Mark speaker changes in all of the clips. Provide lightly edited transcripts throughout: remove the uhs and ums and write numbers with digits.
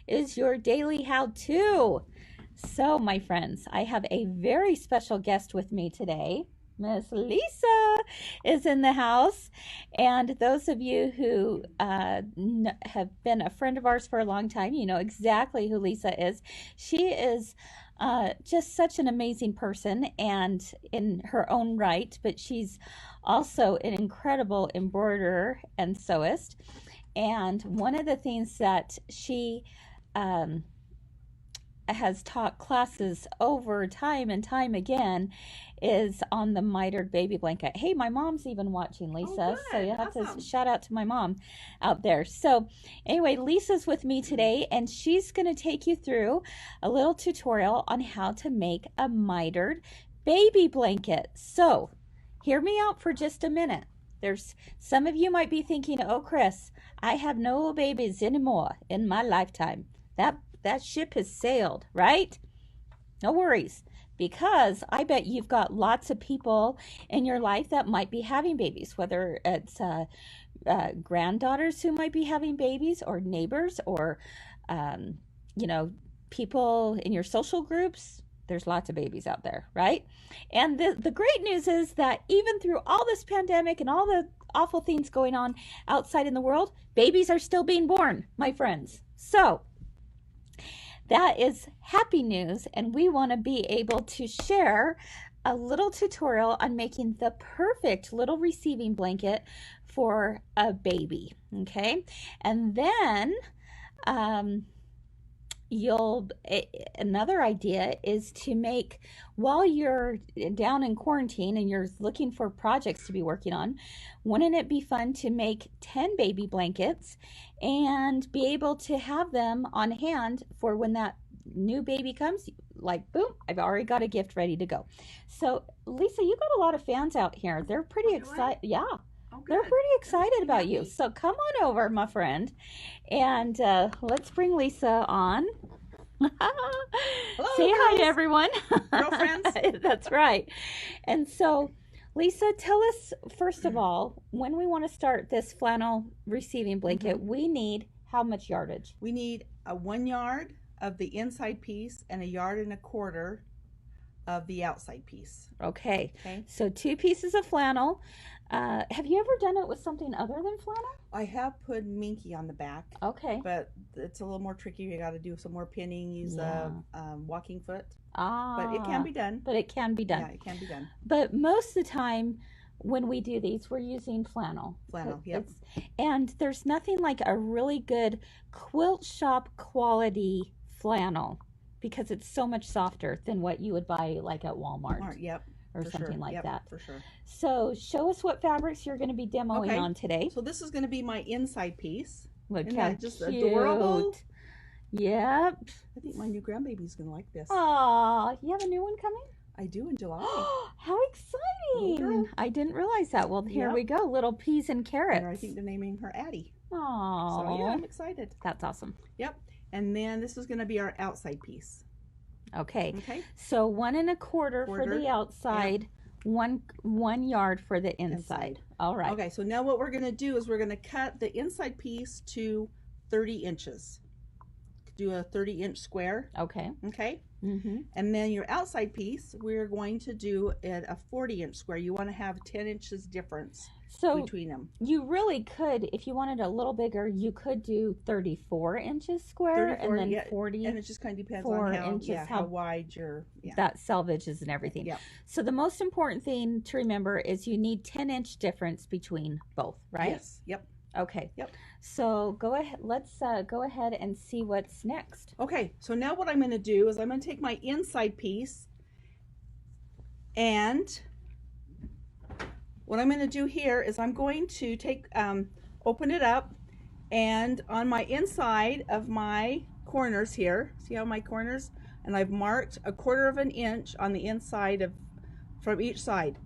Speaker 1: is your daily how-to. So, my friends, I have a very special guest with me today. Miss Lisa is in the house. And those of you who have been a friend of ours for a long time, you know exactly who Lisa is. She is just such an amazing person and in her own right, but she's also an incredible embroiderer and sewist. And one of the things that she um, has taught classes over time and time again is on the mitered baby blanket. Hey, my mom's even watching, Lisa. So you have to shout out to my mom out there. So anyway, Lisa's with me today, and she's going to take you through a little tutorial on how to make a mitered baby blanket. So hear me out for just a minute. There's some of you might be thinking, oh, Kris, I have no babies anymore in my lifetime. That ship has sailed, right? No worries, because I bet you've got lots of people in your life that might be having babies, whether it's granddaughters who might be having babies, or neighbors, or you know, people in your social groups. There's lots of babies out there, right? And the great news is that even through all this pandemic and all the awful things going on outside in the world, babies are still being born, my friends. So that is happy news, and we want to be able to share a little tutorial on making the perfect little receiving blanket for a baby, okay? And then another idea is to make, while you're down in quarantine and you're looking for projects to be working on, wouldn't it be fun to make 10 baby blankets and be able to have them on hand for when that new baby comes? Like, boom, I've already got a gift ready to go. So Lisa, you got a lot of fans out here. They're pretty excited. Yeah. They're pretty excited about you. So come on over, my friend, and let's bring Lisa on.
Speaker 2: Hello,
Speaker 1: Say hi to
Speaker 2: Kris.
Speaker 1: everyone.
Speaker 2: Girlfriends.
Speaker 1: That's right. And so, Lisa, tell us, first of all, when we want to start this flannel receiving blanket, we need how much yardage?
Speaker 2: We need a 1 yard of the inside piece and a 1.25 yards of the outside piece.
Speaker 1: Okay. So 2 pieces of flannel. Have you ever done it with something other than flannel?
Speaker 2: I have put minky on the back.
Speaker 1: Okay.
Speaker 2: But it's a little more tricky. You got to do some more pinning, use a walking foot. But it can be done.
Speaker 1: But it can be done.
Speaker 2: Yeah, it can be done.
Speaker 1: But most of the time when we do these, we're using flannel.
Speaker 2: Flannel, yep.
Speaker 1: And there's nothing like a really good quilt shop quality flannel, because it's so much softer than what you would buy like at Walmart.
Speaker 2: Yep.
Speaker 1: Or something like that.
Speaker 2: For sure.
Speaker 1: So show us what fabrics you're going to be demoing on today.
Speaker 2: So this is going to be my inside piece.
Speaker 1: Look
Speaker 2: Isn't
Speaker 1: how
Speaker 2: that just
Speaker 1: cute.
Speaker 2: Adorable.
Speaker 1: Yep.
Speaker 2: I think my new grandbaby's going to like this.
Speaker 1: Aw, you have a new one coming?
Speaker 2: I do, in July.
Speaker 1: How exciting. I didn't realize that. Well, here we go. Little peas and carrots.
Speaker 2: And I think they're naming her Addie.
Speaker 1: Aw.
Speaker 2: So yeah, I'm excited.
Speaker 1: That's awesome.
Speaker 2: Yep. And then this is going to be our outside piece.
Speaker 1: Okay. So 1.25 for the outside, 1 yard for the inside. All right.
Speaker 2: Okay. So now what we're going to do is we're going to cut the inside piece to 30 inches. Do a 30-inch square.
Speaker 1: Okay.
Speaker 2: Okay. And then your outside piece, we're going to do it a 40-inch square. You want to have 10 inches difference between them.
Speaker 1: You really could, if you wanted a little bigger, you could do 34 inches square,
Speaker 2: 34,
Speaker 1: and then 40.
Speaker 2: And it just kind of depends on how wide your
Speaker 1: that selvage is and everything.
Speaker 2: Yeah.
Speaker 1: So the most important thing to remember is you need 10-inch difference between both, right?
Speaker 2: Yes. Yep.
Speaker 1: Okay.
Speaker 2: Yep.
Speaker 1: So go ahead. Let's go ahead and see what's next.
Speaker 2: Okay. So now what I'm going to do is I'm going to take my inside piece, and what I'm going to do here is I'm going to take open it up, and on my inside of my corners here, see how my corners, and I've marked 1/4 inch on the inside from each side.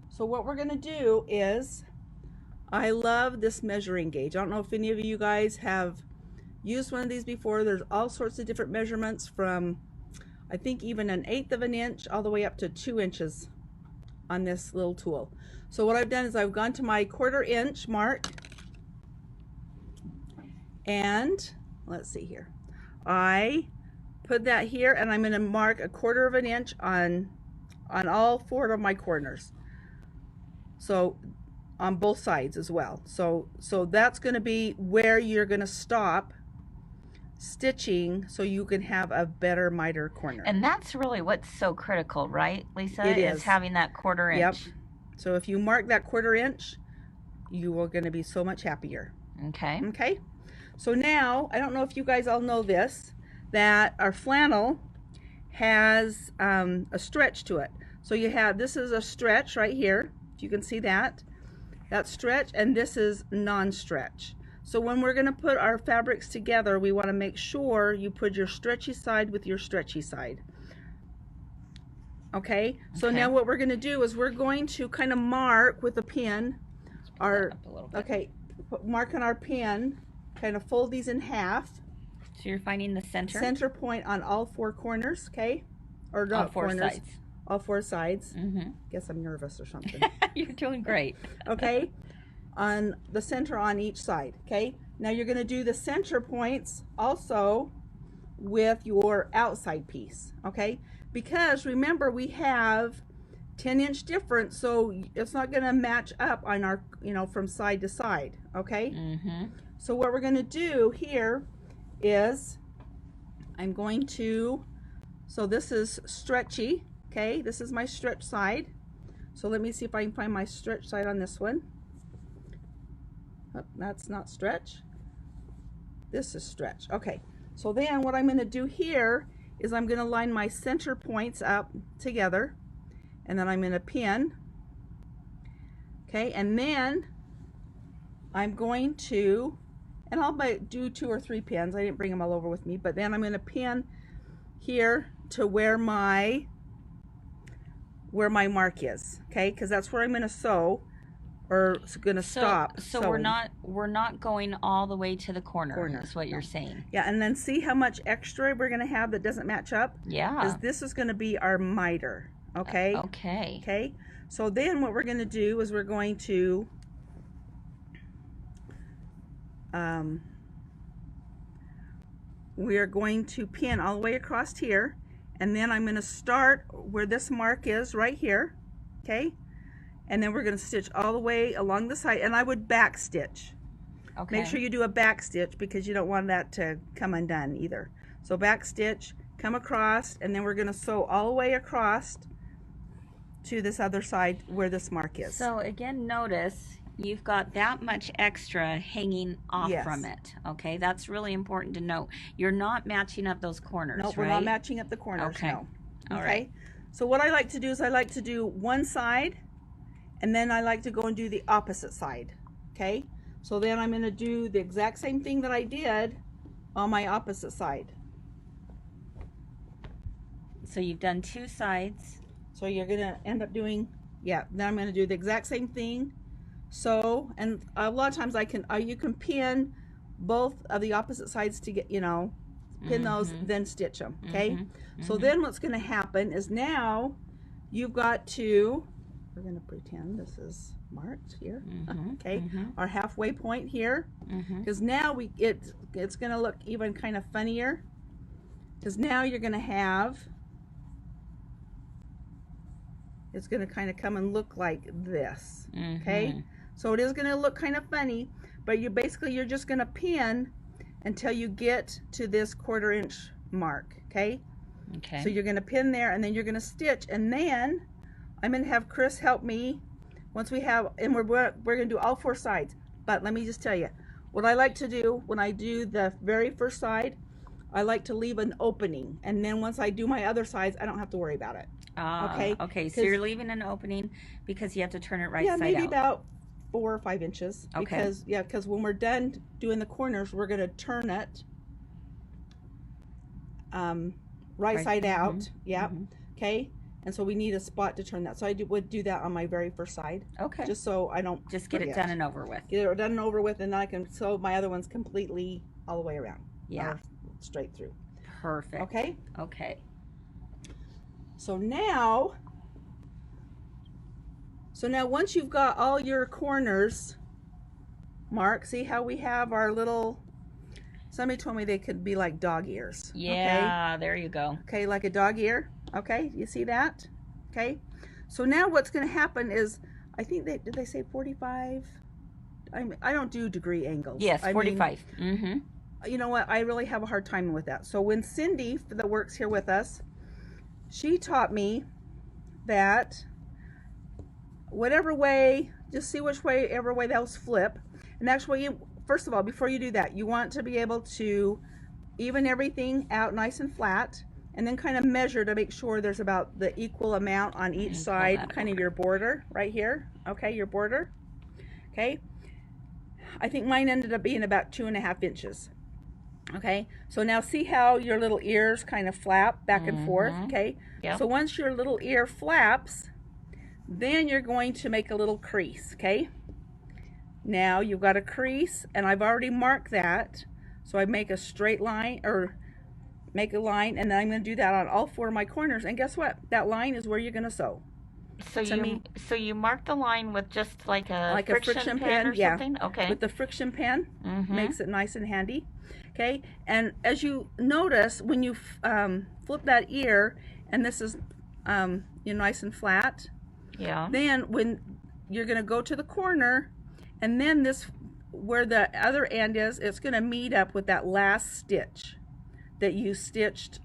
Speaker 2: So what we're going to do is, I love this measuring gauge. I don't know if any of you guys have used one of these before. There's all sorts of different measurements, from I think even 1/8 inch all the way up to 2 inches on this little tool. So what I've done is I've gone to my 1/4 inch mark, and let's see here. I put that here, and I'm going to mark 1/4 of an inch on all 4 of my corners. So on both sides as well. So that's going to be where you're going to stop stitching so you can have a better miter corner.
Speaker 1: And that's really what's so critical, right, Lisa?
Speaker 2: It is
Speaker 1: having that 1/4 inch.
Speaker 2: Yep. So if you mark that 1/4 inch, you are going to be so much happier.
Speaker 1: Okay.
Speaker 2: Okay. So now, I don't know if you guys all know this, that our flannel has a stretch to it. So you have, this is a stretch right here, if you can see that. That's stretch, and this is non-stretch. So when we're going to put our fabrics together, we want to make sure you put your stretchy side with your stretchy side. Okay? So now what we're going to do is we're going to kind of mark with a pin our, mark on our pin, kind of fold these in half.
Speaker 1: So you're finding the
Speaker 2: center point on all 4 corners, okay? Or not
Speaker 1: all 4
Speaker 2: corners,
Speaker 1: sides.
Speaker 2: all 4 sides.
Speaker 1: Mm-hmm.
Speaker 2: Guess I'm nervous or something.
Speaker 1: You're doing great.
Speaker 2: Okay? On the center on each side, okay? Now you're going to do the center points also with your outside piece, okay? Because remember, we have 10-inch difference, so it's not going to match up on our, from side to side, okay?
Speaker 1: Mm-hmm.
Speaker 2: So what we're going to do here is I'm going to, so this is stretchy, okay? This is my stretch side. So let me see if I can find my stretch side on this one. Oh, that's not stretch. This is stretch. Okay. So then what I'm going to do here is I'm going to line my center points up together, and then I'm going to pin. Okay, and then I'm going to, and I'll do 2 or 3 pins. I didn't bring them all over with me, but then I'm going to pin here to where my mark is. Okay, because that's where I'm going to sew, or it's going to stop.
Speaker 1: So we're not going all the way to the corner. Is what you're saying.
Speaker 2: Yeah, and then see how much extra we're going to have that doesn't match up.
Speaker 1: Yeah.
Speaker 2: Because this is going to be our miter. Okay.
Speaker 1: Okay.
Speaker 2: Okay. So then what we're going to do is we're going to pin all the way across here, and then I'm going to start where this mark is right here. Okay. And then we're going to stitch all the way along the side, and I would back stitch. Okay. Make sure you do a back stitch because you don't want that to come undone either. So back stitch, come across, and then we're going to sew all the way across to this other side where this mark is.
Speaker 1: So again, notice you've got that much extra hanging off from it. Okay, that's really important to note. You're not matching up those corners,
Speaker 2: nope, right? We're not matching up the corners,
Speaker 1: okay.
Speaker 2: No.
Speaker 1: All
Speaker 2: okay.
Speaker 1: Right.
Speaker 2: So what I like to do is I like to do one side, and then I like to go and do the opposite side. Okay, so then I'm going to do the exact same thing that I did on my opposite side.
Speaker 1: So you've done 2 sides.
Speaker 2: So you're going to end up doing, yeah, then I'm going to do the exact same thing. So, and a lot of times you can pin both of the opposite sides to get, pin those, then stitch them, okay? So then what's going to happen is now you've got to, we're going to pretend this is marked here, okay? Our halfway point here, because now it's going to look even kind of funnier, because now you're going to have, it's going to kind of come and look like this, okay? So it is going to look kind of funny, but you're just going to pin until you get to this 1/4 inch mark, okay? Okay. So you're going to pin there, and then you're going to stitch, and then I'm going to have Kris help me once we have, and we're going to do all 4 sides. But let me just tell you, what I like to do when I do the very first side, I like to leave an opening, and then once I do my other sides, I don't have to worry about it. Okay.
Speaker 1: Okay. So you're leaving an opening because you have to turn it right side out.
Speaker 2: Yeah, maybe about 4 or 5 inches.
Speaker 1: Okay.
Speaker 2: Because when we're done doing the corners, we're going to turn it right side out. Yeah. Okay. And so we need a spot to turn that. So I would do that on my very first side. Okay. Just so I don't
Speaker 1: just get it done and over with.
Speaker 2: Get it done and over with, and then I can sew my other ones completely all the way around.
Speaker 1: Yeah.
Speaker 2: Straight through.
Speaker 1: Perfect.
Speaker 2: Okay.
Speaker 1: Okay.
Speaker 2: So now once you've got all your corners marked, see how we have our little somebody told me they could be like dog ears.
Speaker 1: Yeah, there you go.
Speaker 2: Okay, like a dog ear. Okay, you see that? Okay, so now what's going to happen is, I think did they say 45? I don't do degree angles.
Speaker 1: Yes, 45.
Speaker 2: You know what? I really have a hard time with that. So when Cindy, that works here with us, she taught me that whatever way, just see which way, every way those flip. And actually, first of all, before you do that, you want to be able to even everything out nice and flat, and then kind of measure to make sure there's about the equal amount on each side, kind of your border right here. Okay, your border. Okay, I think mine ended up being about 2.5 inches. Okay, so now see how your little ears kind of flap back and forth. Okay, so once your little ear flaps, then you're going to make a little crease. Okay, now you've got a crease, and I've already marked that, so I make a straight line, or make a line, and then I'm going to do that on all 4 of my corners. And guess what? That line is where you're going to sew.
Speaker 1: So you mark the line with just like a friction pen or something? Okay.
Speaker 2: With the friction pen, makes it nice and handy. Okay, and as you notice, when you flip that ear, and this is nice and flat, then when you're going to go to the corner, and then this, where the other end is, it's going to meet up with that last stitch that you stitched.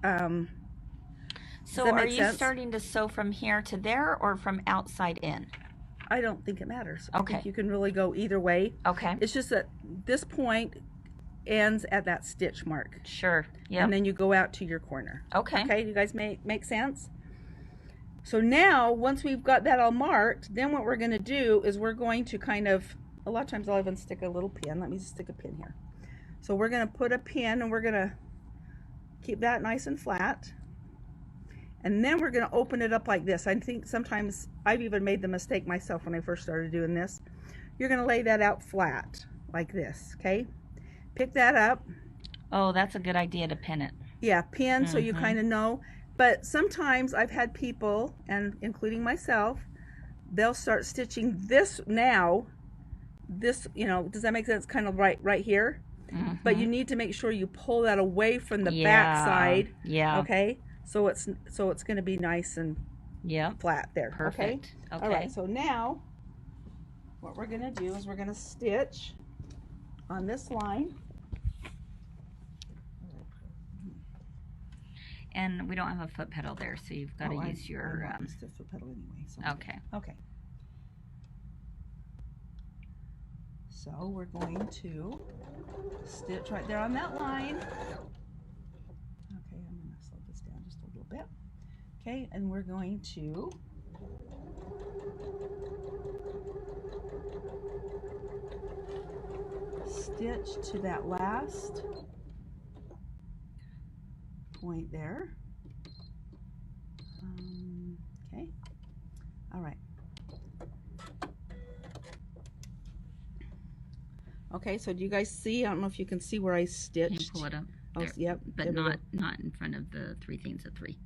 Speaker 1: So are you starting to sew from here to there, or from outside in?
Speaker 2: I don't think it matters.
Speaker 1: Okay.
Speaker 2: I think you can really go either way.
Speaker 1: Okay.
Speaker 2: It's just that this point ends at that stitch mark.
Speaker 1: Sure. Yeah.
Speaker 2: And then you go out to your corner.
Speaker 1: Okay.
Speaker 2: Okay, you guys make sense? So now, once we've got that all marked, then what we're going to do is we're going to kind of, a lot of times I'll even stick a little pin. Let me just stick a pin here. So we're going to put a pin, and we're going to keep that nice and flat. And then we're going to open it up like this. I think sometimes I've even made the mistake myself when I first started doing this. You're going to lay that out flat like this, okay? Pick that up.
Speaker 1: Oh, that's a good idea to pin it.
Speaker 2: Yeah, pin, so you kind of know. But sometimes I've had people, and including myself, they'll start stitching this now. This, does that make sense? Kind of right here. But you need to make sure you pull that away from the back side.
Speaker 1: Yeah.
Speaker 2: Okay? So it's going to be nice and flat there.
Speaker 1: Perfect. Okay.
Speaker 2: All right. So now what we're going to do is we're going to stitch on this line.
Speaker 1: And we don't have a foot pedal there, so you've got to use your
Speaker 2: the foot pedal anyway. So
Speaker 1: okay.
Speaker 2: Okay. So we're going to stitch right there on that line. Okay, I'm going to slow this down just a little bit. Okay, and we're going to stitch to that last point there. Okay, all right. Okay, so do you guys see? I don't know if you can see where I stitched.
Speaker 1: Can you pull it up?
Speaker 2: Oh,
Speaker 1: there.
Speaker 2: Yep.
Speaker 1: But not in front of the 3 things of 3.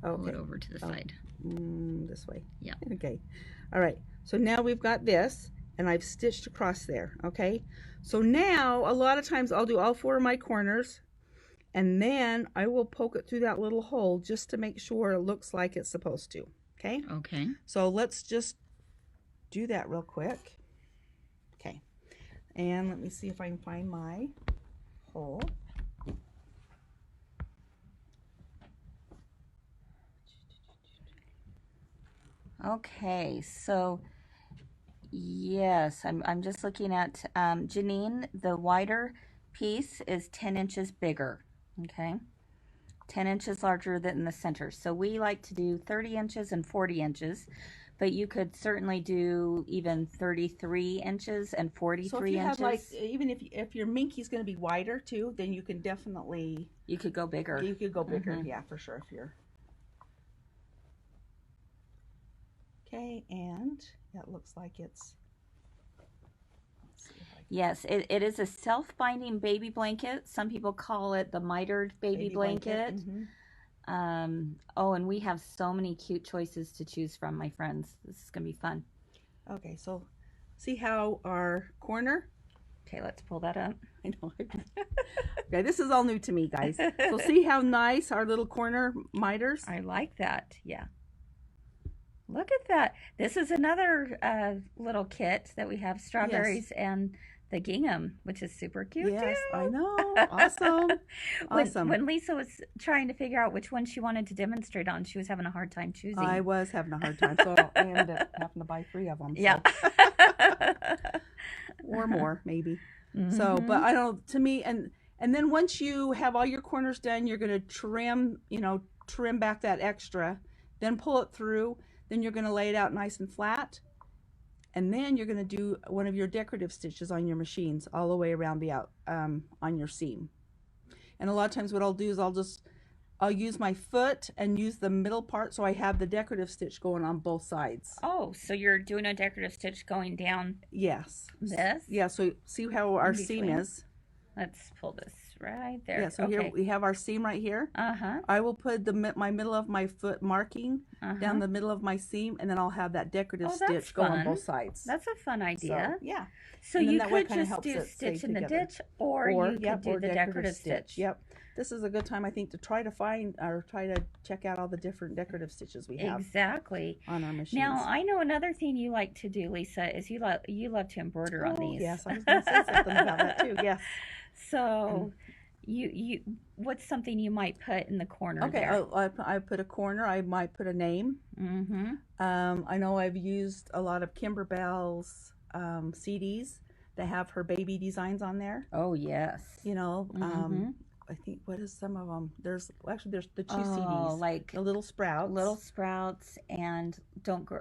Speaker 2: Okay.
Speaker 1: Pull it over to the side.
Speaker 2: This way.
Speaker 1: Yeah.
Speaker 2: Okay. All right. So now we've got this, and I've stitched across there. Okay. So now, a lot of times I'll do all 4 of my corners, and then I will poke it through that little hole just to make sure it looks like it's supposed to. Okay.
Speaker 1: Okay.
Speaker 2: So let's just do that real quick. Okay. And let me see if I can find my hole.
Speaker 1: Okay, so yes, I'm just looking at Janine. The wider piece is 10 inches bigger. Okay, 10 inches larger than the center. So we like to do 30 inches and 40 inches. But you could certainly do even 33 inches and 43
Speaker 2: so if you
Speaker 1: inches.
Speaker 2: Have like, even if your minky's going to be wider too, then you can definitely.
Speaker 1: You could go bigger.
Speaker 2: You could go bigger, yeah, for sure. If you're. Okay, and that looks like it's.
Speaker 1: Yes, it is a self-binding baby blanket. Some people call it the mitered baby blanket. Oh, and we have so many cute choices to choose from, my friends. This is gonna be fun.
Speaker 2: Okay, so see how our corner
Speaker 1: Okay, let's pull that up.
Speaker 2: I know. Okay, this is all new to me, guys. So see how nice our little corner miters?
Speaker 1: I like that. Yeah. Look at that. This is another little kit that we have, strawberries and the gingham, which is super cute
Speaker 2: Yes,
Speaker 1: too.
Speaker 2: I know. Awesome. Awesome.
Speaker 1: When Lisa was trying to figure out which one she wanted to demonstrate on, she was having a hard time choosing.
Speaker 2: I was having a hard time, so I ended up having to buy 3 of them. So.
Speaker 1: Yeah.
Speaker 2: Or more, maybe. So, but I don't, to me, and then once you have all your corners done, you're going to trim, trim back that extra, then pull it through, then you're going to lay it out nice and flat, and then you're going to do one of your decorative stitches on your machines all the way around the on your seam. And a lot of times what I'll do is I'll use my foot and use the middle part, so I have the decorative stitch going on both sides.
Speaker 1: Oh, so you're doing a decorative stitch going down
Speaker 2: Yes.
Speaker 1: this?
Speaker 2: Yeah, so see how our seam is?
Speaker 1: Let's pull this right there.
Speaker 2: Yeah, so here we have our seam right here.
Speaker 1: Uh-huh.
Speaker 2: I will put my middle of my foot marking down the middle of my seam, and then I'll have that decorative stitch go on both sides.
Speaker 1: That's a fun idea.
Speaker 2: So, yeah.
Speaker 1: So you could just do stitch in the ditch, or you could do the decorative stitch.
Speaker 2: Yep. This is a good time, I think, to try to check out all the different decorative stitches we have.
Speaker 1: Exactly.
Speaker 2: On our machines.
Speaker 1: Now, I know another thing you like to do, Lisa, is you love to embroider on these.
Speaker 2: Yes, I was going to say something about that too. Yes.
Speaker 1: So, you what's something you might put in the corner there?
Speaker 2: Okay, I put a corner. I might put a name. I know I've used a lot of Kimberbell's CDs that have her baby designs on there.
Speaker 1: Oh yes.
Speaker 2: I think, what is some of them? There's the 2 CDs,
Speaker 1: like
Speaker 2: the little sprouts.
Speaker 1: And don't grow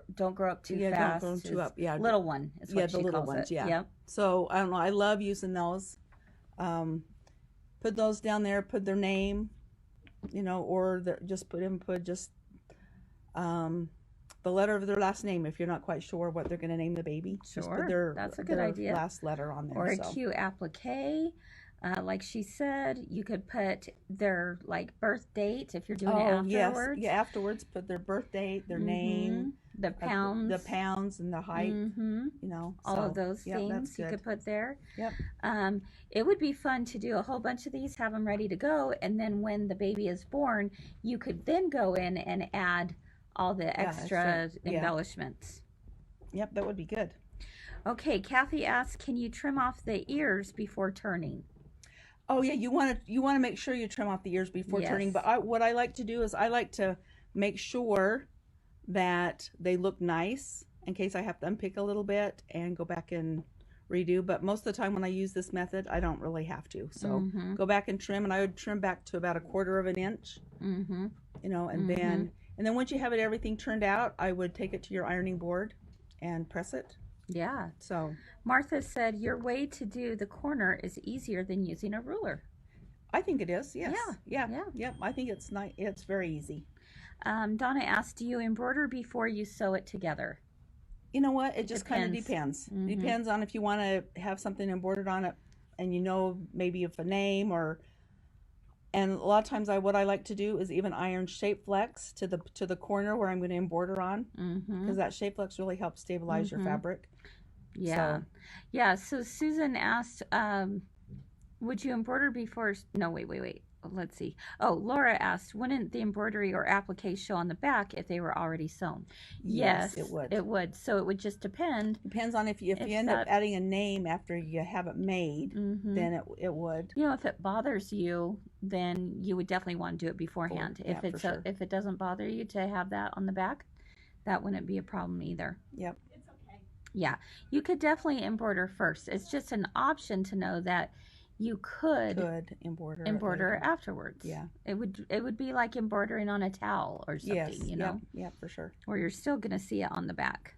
Speaker 1: up too
Speaker 2: fast.
Speaker 1: Don't grow
Speaker 2: too up. Yeah,
Speaker 1: little one is what
Speaker 2: the
Speaker 1: she
Speaker 2: little
Speaker 1: calls
Speaker 2: ones.
Speaker 1: it.
Speaker 2: Yeah.
Speaker 1: Yep.
Speaker 2: So I don't know. I love using those. Put those down there. Put their name, or just put the letter of their last name if you're not quite sure what they're going to name the baby.
Speaker 1: Sure,
Speaker 2: just put
Speaker 1: that's a good idea.
Speaker 2: Last letter on there.
Speaker 1: Or a cute applique. Like she said, you could put their birth date if you're doing it afterwards.
Speaker 2: Yes. Yeah, afterwards put their birth date, their name,
Speaker 1: the pounds,
Speaker 2: and the height.
Speaker 1: All of those things you could put there.
Speaker 2: Yep.
Speaker 1: It would be fun to do a whole bunch of these, have them ready to go, and then when the baby is born, you could then go in and add all the extra embellishments.
Speaker 2: Yep, that would be good.
Speaker 1: Okay, Kathy asks, can you trim off the ears before turning?
Speaker 2: Oh yeah, you want to make sure you trim off the ears before turning. But what I like to do is I like to make sure that they look nice in case I have to unpick a little bit and go back and redo. But most of the time when I use this method, I don't really have to. So go back and trim, and I would trim back to about 1/4 inch. And then once you have everything turned out, I would take it to your ironing board and press it.
Speaker 1: Yeah.
Speaker 2: So
Speaker 1: Martha said your way to do the corner is easier than using a ruler.
Speaker 2: I think it is. Yes.
Speaker 1: Yeah.
Speaker 2: Yep. I think it's nice. It's very easy.
Speaker 1: Donna asked, do you embroider before you sew it together?
Speaker 2: You know what? It just kind of depends. Depends on if you want to have something embroidered on it, and maybe if a name and a lot of times what I like to do is even iron shape flex to the corner where I'm going to embroider on, because that shape flex really helps stabilize your fabric.
Speaker 1: Yeah. So Susan asked, would you embroider before? No, wait. Let's see. Oh, Laura asked, wouldn't the embroidery or applique show on the back if they were already sewn? Yes,
Speaker 2: it would.
Speaker 1: It would. So it would just depend.
Speaker 2: Depends on if you end up adding a name after you have it made, then it would.
Speaker 1: If it bothers you, then you would definitely want to do it beforehand. If it doesn't bother you to have that on the back, that wouldn't be a problem either.
Speaker 2: Yep.
Speaker 1: It's okay. Yeah, you could definitely embroider first. It's just an option to know that you could embroider afterwards.
Speaker 2: Yeah. It
Speaker 1: would be like embroidering on a towel or something,
Speaker 2: Yes. Yeah, for sure.
Speaker 1: Or you're still going to see it on the back.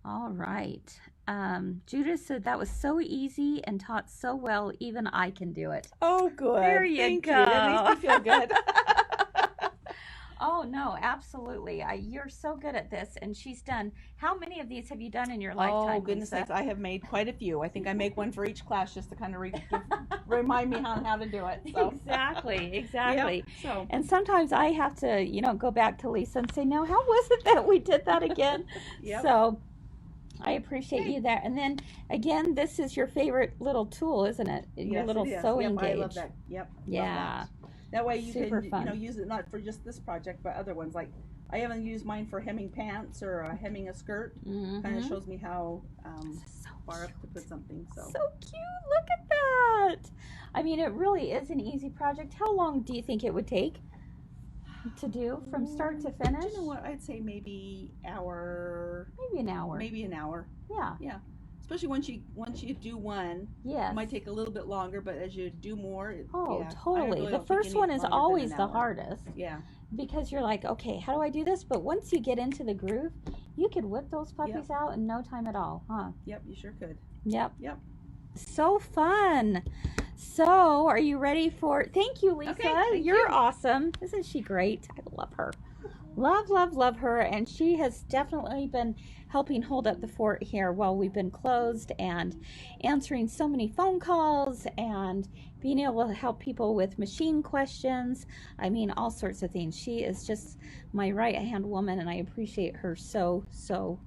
Speaker 1: All right. Judith said that was so easy and taught so well, even I can do it.
Speaker 2: Oh, good.
Speaker 1: There you
Speaker 2: Thank
Speaker 1: go.
Speaker 2: You. That makes me feel good.
Speaker 1: Oh, no, absolutely. You're so good at this. And she's done, how many of these have you done in your lifetime?
Speaker 2: Oh, goodness sakes. I have made quite a few. I think I make one for each class just to kind of remind me how to do it. So.
Speaker 1: Exactly.
Speaker 2: Yep. So.
Speaker 1: And sometimes I have to, go back to Lisa and say, now, how was it that we did that again?
Speaker 2: Yep.
Speaker 1: So I appreciate you there. And then again, this is your favorite little tool, isn't it? Your
Speaker 2: Yes,
Speaker 1: little
Speaker 2: it is.
Speaker 1: sewing
Speaker 2: Yep,
Speaker 1: gauge.
Speaker 2: I love that. Yep.
Speaker 1: Yeah.
Speaker 2: That way you
Speaker 1: Super
Speaker 2: can,
Speaker 1: fun.
Speaker 2: use it not for just this project, but other ones. Like I haven't used mine for hemming pants or hemming a skirt. Kind of shows me how
Speaker 1: So
Speaker 2: far up
Speaker 1: cute.
Speaker 2: to put something. So
Speaker 1: cute. Look at that. I mean, it really is an easy project. How long do you think it would take to do from start to finish?
Speaker 2: you know what? I'd say maybe hour.
Speaker 1: Maybe an hour.
Speaker 2: Maybe an hour.
Speaker 1: Yeah.
Speaker 2: Yeah. Especially once you do one,
Speaker 1: Yes.
Speaker 2: it might take a little bit longer, but as you do more,
Speaker 1: Oh,
Speaker 2: yeah,
Speaker 1: totally.
Speaker 2: really
Speaker 1: The
Speaker 2: don't think
Speaker 1: first
Speaker 2: you
Speaker 1: one
Speaker 2: need
Speaker 1: is
Speaker 2: longer than
Speaker 1: always
Speaker 2: an
Speaker 1: the
Speaker 2: hour.
Speaker 1: hardest
Speaker 2: Yeah.
Speaker 1: because you're like, okay, how do I do this? But once you get into the groove, you could whip those puppies out in no time at all, huh?
Speaker 2: Yep, you sure could.
Speaker 1: Yep.
Speaker 2: Yep.
Speaker 1: So fun. So, are you ready for? Thank you, Lisa.
Speaker 2: Okay, thank
Speaker 1: You're
Speaker 2: you.
Speaker 1: awesome. Isn't she great? I love her. Love her. And she has definitely been helping hold up the fort here while we've been closed and answering so many phone calls and being able to help people with machine questions. I mean, all sorts of things. She is just my right hand woman, and I appreciate her so much.